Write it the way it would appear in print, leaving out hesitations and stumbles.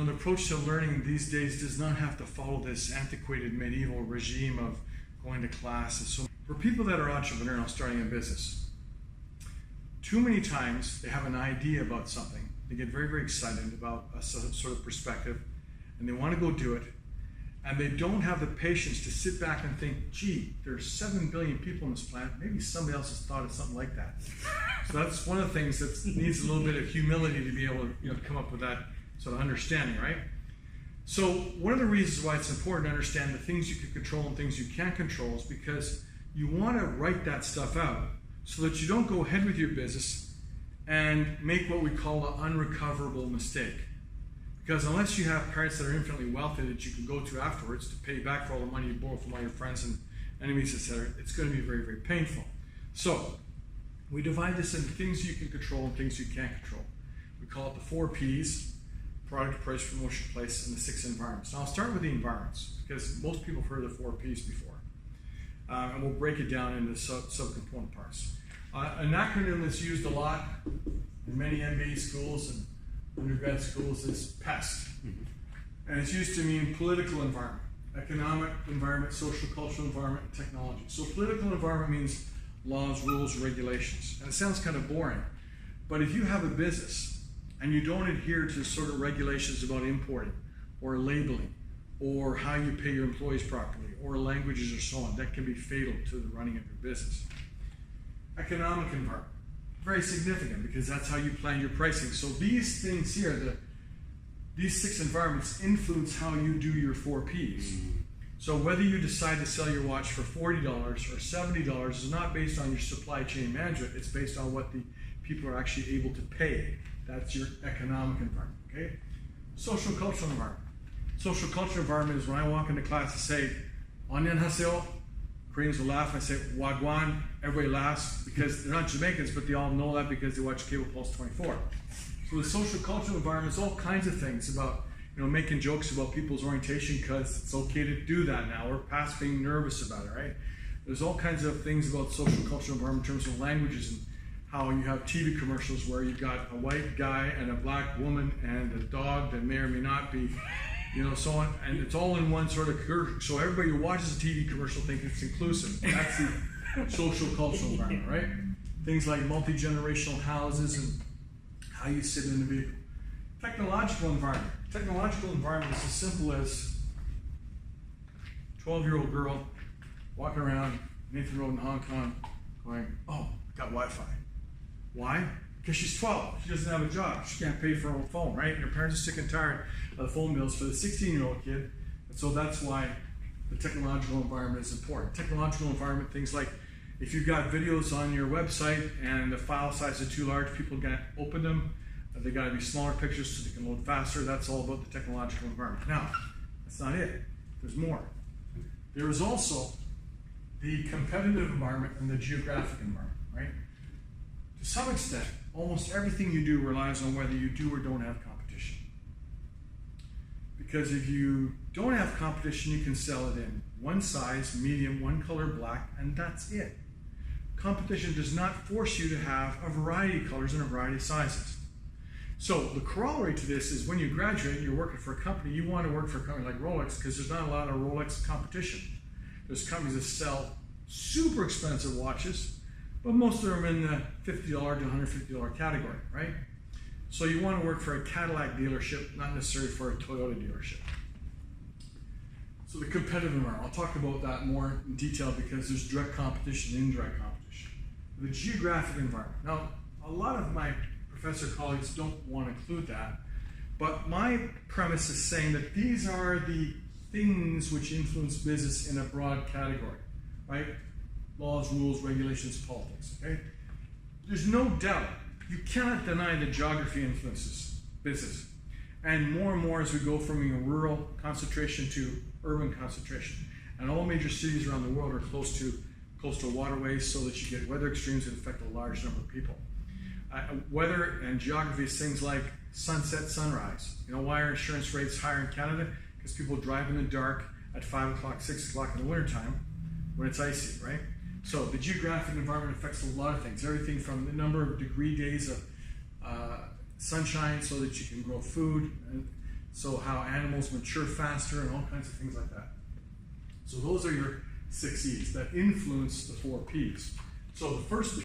the approach to learning these days does not have to follow this antiquated medieval regime of going to classes. So for people that are entrepreneurial, starting a business, too many times they have an idea about something. They get very, very excited about a sort of perspective, and they want to go do it. And they don't have the patience to sit back and think, gee, there's 7 billion people on this planet. Maybe somebody else has thought of something like that. So that's one of the things that needs a little bit of humility to be able to come up with that sort of understanding, right? So one of the reasons why it's important to understand the things you can control and things you can't control is because you want to write that stuff out so that you don't go ahead with your business and make what we call an unrecoverable mistake. Because unless you have parents that are infinitely wealthy that you can go to afterwards to pay back for all the money you borrow from all your friends and enemies, etc., it's going to be very, very painful. So we divide this into things you can control and things you can't control. We call it the 4 Ps: product, price, promotion, place, and the 6 environments. Now I'll start with the environments because most people have heard of the 4 Ps before. And we'll break it down into sub-component parts. An acronym that's used a lot in many MBA schools and undergrad schools is PEST. And it's used to mean political environment, economic environment, social, cultural environment, and technology. So political environment means laws, rules, regulations. And it sounds kind of boring, but if you have a business and you don't adhere to sort of regulations about importing or labeling or how you pay your employees properly or languages or so on, that can be fatal to the running of your business. Economic environment. Very significant because that's how you plan your pricing. So these things here, these 6 environments influence how you do your 4 Ps. So whether you decide to sell your watch for $40 or $70 is not based on your supply chain management, it's based on what the people are actually able to pay. That's your economic environment, okay? Social cultural environment. Social cultural environment is when I walk into class and say, "Annyeonghaseyo," Koreans will laugh and I say "Wagwan," everybody laughs because they're not Jamaicans, but they all know that because they watch Cable Pulse 24. So the social cultural environment is all kinds of things about, making jokes about people's orientation because it's okay to do that now. We're past being nervous about it, right? There's all kinds of things about social cultural environment in terms of languages and how you have TV commercials where you've got a white guy and a black woman and a dog that may or may not be, so on, and it's all in one sort of so everybody who watches a TV commercial thinks it's inclusive. That's the social cultural environment, right? Things like multi-generational houses and how you sit in the vehicle. Technological environment. Technological environment is as simple as 12-year-old girl walking around Nathan Road in Hong Kong going, "Oh, got Wi-Fi." Why? Because she's 12. She doesn't have a job. She can't pay for her own phone, right? And her parents are sick and tired of the phone bills for the 16-year-old kid. And so that's why the technological environment is important. Technological environment, things like if you've got videos on your website and the file size is too large, people can't open them. They got to be smaller pictures so they can load faster. That's all about the technological environment. Now, that's not it. There's more. There is also the competitive environment and the geographic environment, right? To some extent, almost everything you do relies on whether you do or don't have competition. Because if you don't have competition, you can sell it in one size, medium, one color, black, and that's it. Competition does not force you to have a variety of colors and a variety of sizes. So the corollary to this is when you graduate and you're working for a company, you want to work for a company like Rolex because there's not a lot of Rolex competition. There's companies that sell super expensive watches, but most of them are in the $50 to $150 category, right? So you want to work for a Cadillac dealership, not necessarily for a Toyota dealership. So the competitive environment, I'll talk about that more in detail because there's direct competition and indirect competition. The geographic environment. Now, a lot of my professor colleagues don't want to include that, but my premise is saying that these are the things which influence business in a broad category, right? Laws, rules, regulations, politics, okay? There's no doubt, you cannot deny that geography influences business. And more as we go from a rural concentration to urban concentration. And all major cities around the world are close to coastal waterways so that you get weather extremes that affect a large number of people. Weather and geography is things like sunset, sunrise. Why are insurance rates higher in Canada? Because people drive in the dark at 5 o'clock, 6 o'clock in the wintertime when it's icy, right? So the geographic environment affects a lot of things. Everything from the number of degree days of sunshine so that you can grow food. And So how animals mature faster and all kinds of things like that. So those are your 6 E's that influence the 4 P's. So the first